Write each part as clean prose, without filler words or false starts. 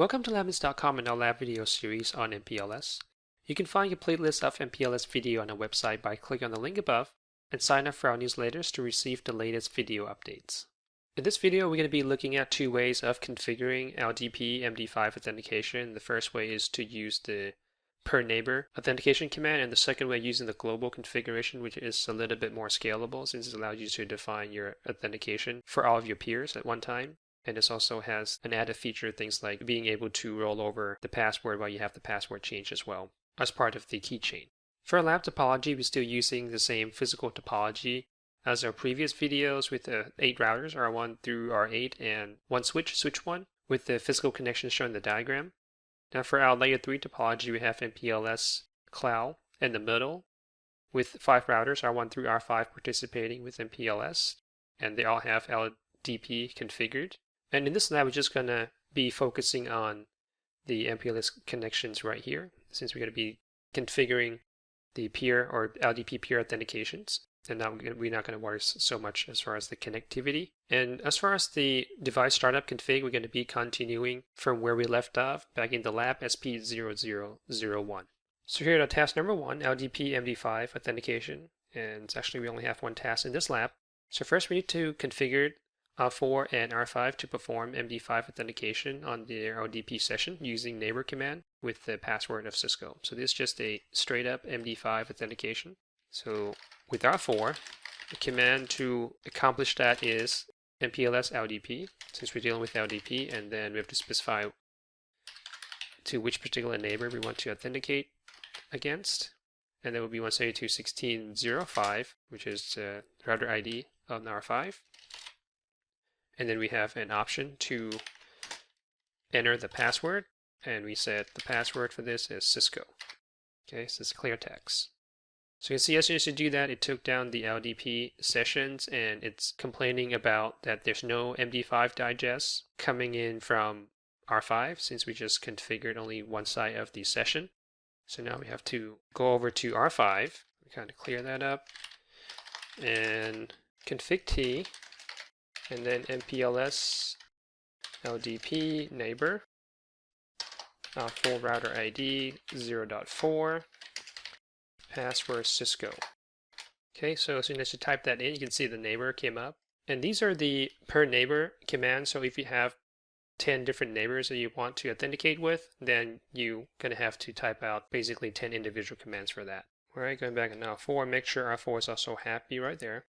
Welcome to LabMinutes.com and our lab video series on MPLS. You can find a complete list of MPLS video on our website by clicking on the link above and sign up for our newsletters to receive the latest video updates. In this video, we're going to be looking at two ways of configuring LDP MD5 authentication. The first way is to use the per neighbor authentication command, and the second way using the global configuration, which is a little bit more scalable since it allows you to define your authentication for all of your peers at one time. And this also has an added feature, things like being able to roll over the password while you have the password changed as well, as part of the keychain. For our lab topology, we're still using the same physical topology as our previous videos with the 8 routers, R1 through R8, and one switch 1, with the physical connections shown in the diagram. Now for our layer 3 topology, we have MPLS cloud in the middle, with 5 routers, R1 through R5, participating with MPLS, and they all have LDP configured. And in this lab, we're just going to be focusing on the MPLS connections right here, since we're going to be configuring the peer or LDP peer authentications. And now we're not going to worry so much as far as the connectivity. And as far as the device startup config, we're going to be continuing from where we left off back in the lab SP0004. So here at task number 1, LDP MD5 authentication. And actually we only have one task in this lab. So first we need to configure R4 and R5 to perform MD5 authentication on the LDP session using neighbor command with the password of Cisco. So this is just a straight up MD5 authentication. So with R4, the command to accomplish that is MPLS LDP, since we're dealing with LDP, and then we have to specify to which particular neighbor we want to authenticate against. And that will be 172.16.0.5, which is the router ID of R5. And then we have an option to enter the password, and we set the password for this as Cisco. Okay, so it's clear text. So you can see as soon as you do that, it took down the LDP sessions, and it's complaining about that there's no MD5 digest coming in from R5 since we just configured only one side of the session. So now we have to go over to R5, kind of clear that up, and config T, and then MPLS LDP neighbor, full router ID 0.4, password Cisco. Okay, so as soon as you type that in, you can see the neighbor came up. And these are the per neighbor commands. So if you have 10 different neighbors that you want to authenticate with, then you're going to have to type out basically 10 individual commands for that. All right, going back to R4, make sure R4 is also happy right there.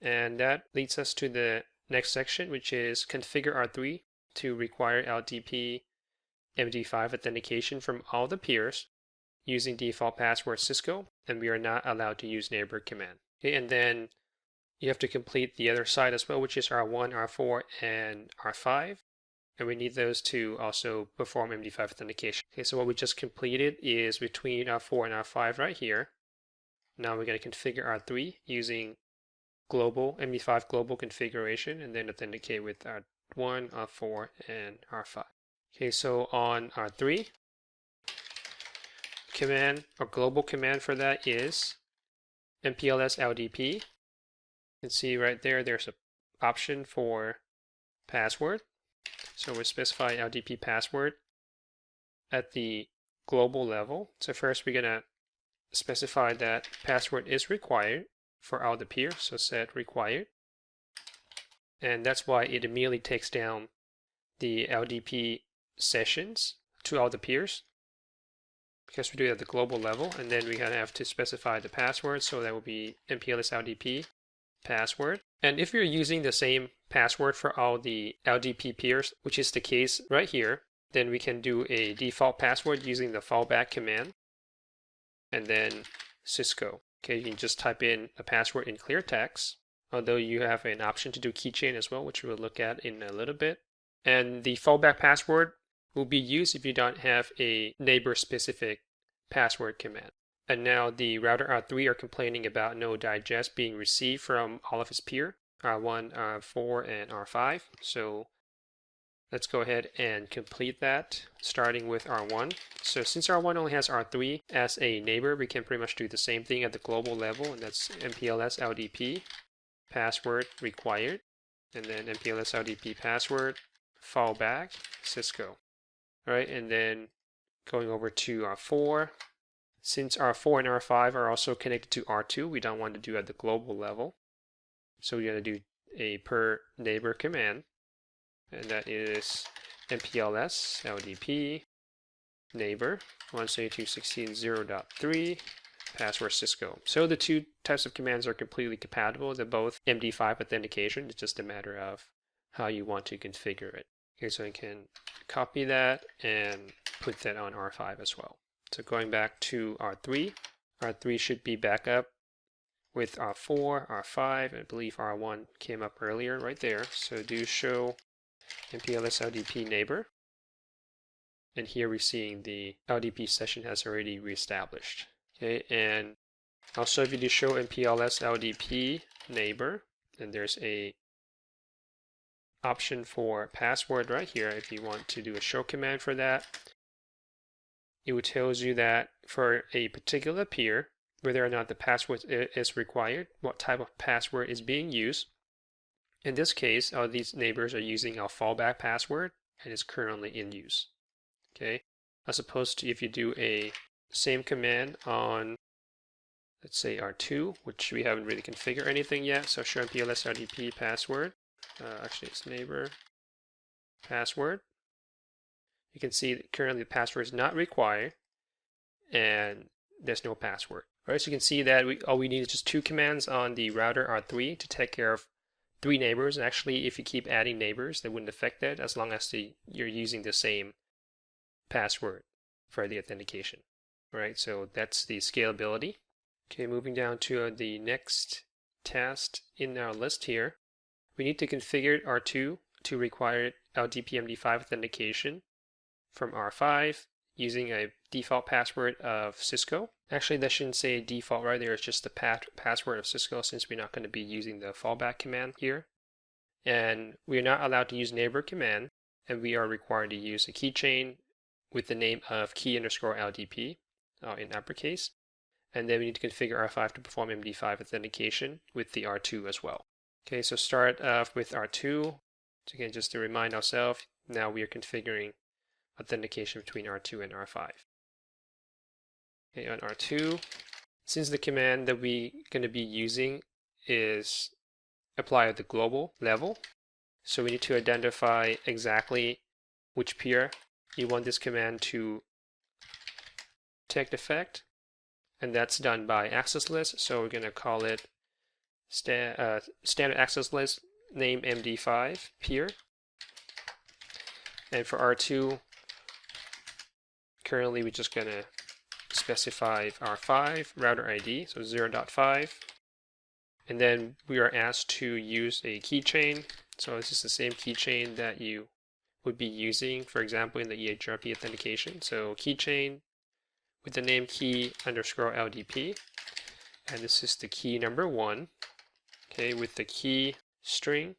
And that leads us to the next section, which is configure R3 to require LDP MD5 authentication from all the peers using default password Cisco, and we are not allowed to use neighbor command. Okay, and then you have to complete the other side as well, which is R1, R4, and R5. And we need those to also perform MD5 authentication. Okay, so what we just completed is between R4 and R5 right here. Now we're going to configure R3 using global MD5 global configuration, and then authenticate with R1, R4, and R5. Okay, so on R3, command or global command for that is MPLS LDP. You can see right there, there's an option for password. So we specify LDP password at the global level. So first we're going to specify that password is required for all the peers, so set required. And that's why it immediately takes down the LDP sessions to all the peers, because we do it at the global level. And then we're going to have to specify the password, so that will be MPLS LDP password. And if you're using the same password for all the LDP peers, which is the case right here, then we can do a default password using the fallback command, and then Cisco. Okay, you can just type in a password in clear text, although you have an option to do keychain as well, which we'll look at in a little bit. And the fallback password will be used if you don't have a neighbor-specific password command. And now the router R3 are complaining about no digest being received from all of its peer, R1, R4, and R5. So let's go ahead and complete that, starting with R1. So since R1 only has R3 as a neighbor, we can pretty much do the same thing at the global level, and that's MPLS LDP, password required, and then MPLS LDP password, fallback, Cisco. All right, and then going over to R4. Since R4 and R5 are also connected to R2, we don't want to do at the global level. So we're going to do a per neighbor command, and that is MPLS LDP neighbor 172.16.0.3 password Cisco. So the two types of commands are completely compatible. They're both MD5 authentication. It's just a matter of how you want to configure it. Okay, so I can copy that and put that on R5 as well. So going back to R3, R3 should be back up with R4, R5, and I believe R1 came up earlier right there. So do show MPLS LDP neighbor. And here we're seeing the LDP session has already reestablished. Okay, and also if you do show MPLS LDP neighbor, then there's a option for password right here. If you want to do a show command for that, it tells you that for a particular peer, whether or not the password is required, what type of password is being used. In this case, these neighbors are using our fallback password and it's currently in use. Okay, as opposed to if you do a same command on, let's say R2, which we haven't really configured anything yet. So show MPLS LDP password. Actually, it's neighbor password. You can see that currently the password is not required and there's no password. All right, so you can see that all we need is just two commands on the router R3 to take care of 3 neighbors. And actually, if you keep adding neighbors, that wouldn't affect that as long as you're using the same password for the authentication. All right, so that's the scalability. Okay, moving down to the next task in our list here. We need to configure R2 to require LDP MD5 authentication from R5 using a default password of Cisco. Actually, that shouldn't say default right there. It's just the password of Cisco since we're not going to be using the fallback command here. And we are not allowed to use neighbor command, and we are required to use a keychain with the name of key_LDP in uppercase. And then we need to configure R5 to perform MD5 authentication with the R2 as well. Okay, so start off with R2. So again, just to remind ourselves, now we are configuring authentication between R2 and R5. Okay, on R2, since the command that we're going to be using is apply at the global level, so we need to identify exactly which peer you want this command to take effect, and that's done by access list. So we're going to call it standard access list name MD5 peer, and for R2 currently we're just going to specify R5 router ID, so 0.5, and then we are asked to use a keychain. So this is the same keychain that you would be using, for example, in the EHRP authentication. So keychain with the name key_LDP, and this is the key number 1, okay, with the key string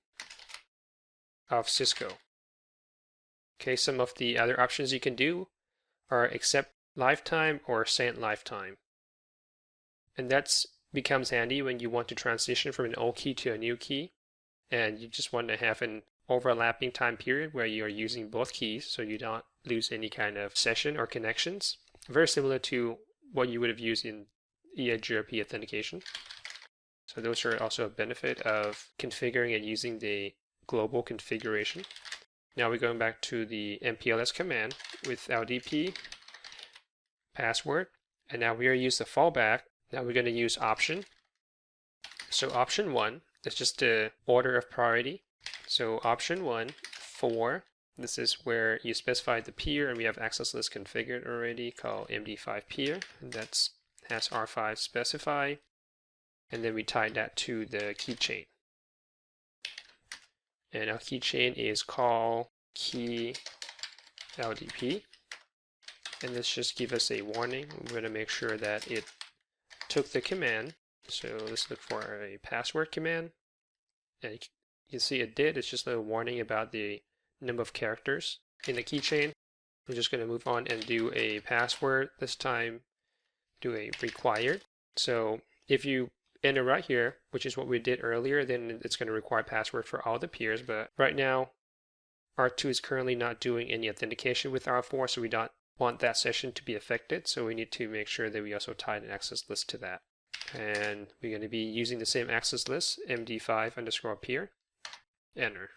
of Cisco. Okay, some of the other options you can do are accept lifetime or send lifetime, and that becomes handy when you want to transition from an old key to a new key, and you just want to have an overlapping time period where you are using both keys so you don't lose any kind of session or connections. Very similar to what you would have used in EHRP authentication. So those are also a benefit of configuring and using the global configuration. Now we're going back to the MPLS command with LDP password, and now we are using the fallback. Now we're going to use option. So option 1 is just the order of priority. So option 1 for, this is where you specify the peer, and we have access list configured already called MD5 peer, and that has R5 specify, and then we tie that to the keychain. And our keychain is called key LDP, and this just gives us a warning. We're going to make sure that it took the command. So let's look for a password command, and you can see it did. It's just a warning about the number of characters in the keychain. We're just going to move on and do a password. This time do a required. So if you enter right here, which is what we did earlier, then it's going to require password for all the peers. But right now R2 is currently not doing any authentication with R4, so we don't want that session to be affected. So we need to make sure that we also tie an access list to that. And we're going to be using the same access list, MD5_peer, enter.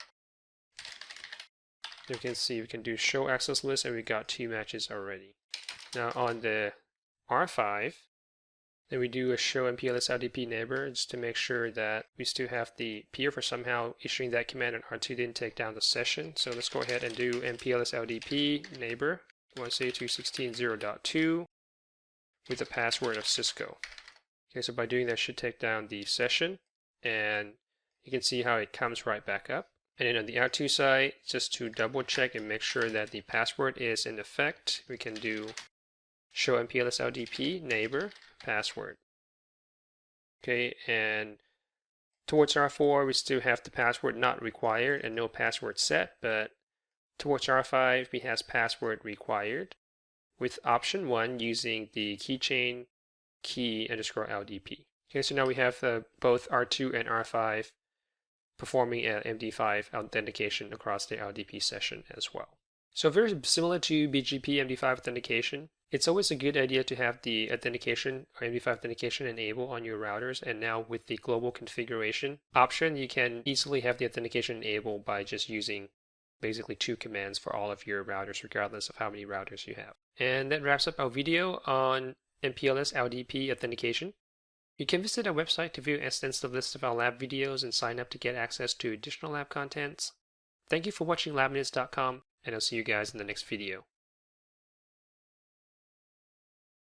You can see we can do show access list, and we got 2 matches already. Now on the R5, then we do a show MPLS LDP neighbor just to make sure that we still have the peer for somehow issuing that command and R2 didn't take down the session. So let's go ahead and do MPLS LDP neighbor 172.16.0.2 with the password of Cisco. Okay, so by doing that, it should take down the session, and you can see how it comes right back up. And then on the R2 side, just to double check and make sure that the password is in effect, we can do show MPLS LDP neighbor password. Okay, and towards R4, we still have the password not required and no password set, but towards R5, we have password required with option 1 using the Keychain key_LDP. Okay, so now we have both R2 and R5 performing an MD5 authentication across the LDP session as well. So very similar to BGP MD5 authentication, it's always a good idea to have the authentication or MD5 authentication enabled on your routers, and now with the global configuration option, you can easily have the authentication enabled by just using basically 2 commands for all of your routers, regardless of how many routers you have. And that wraps up our video on MPLS LDP authentication. You can visit our website to view an extensive list of our lab videos and sign up to get access to additional lab contents. Thank you for watching LabMinutes.com, and I'll see you guys in the next video.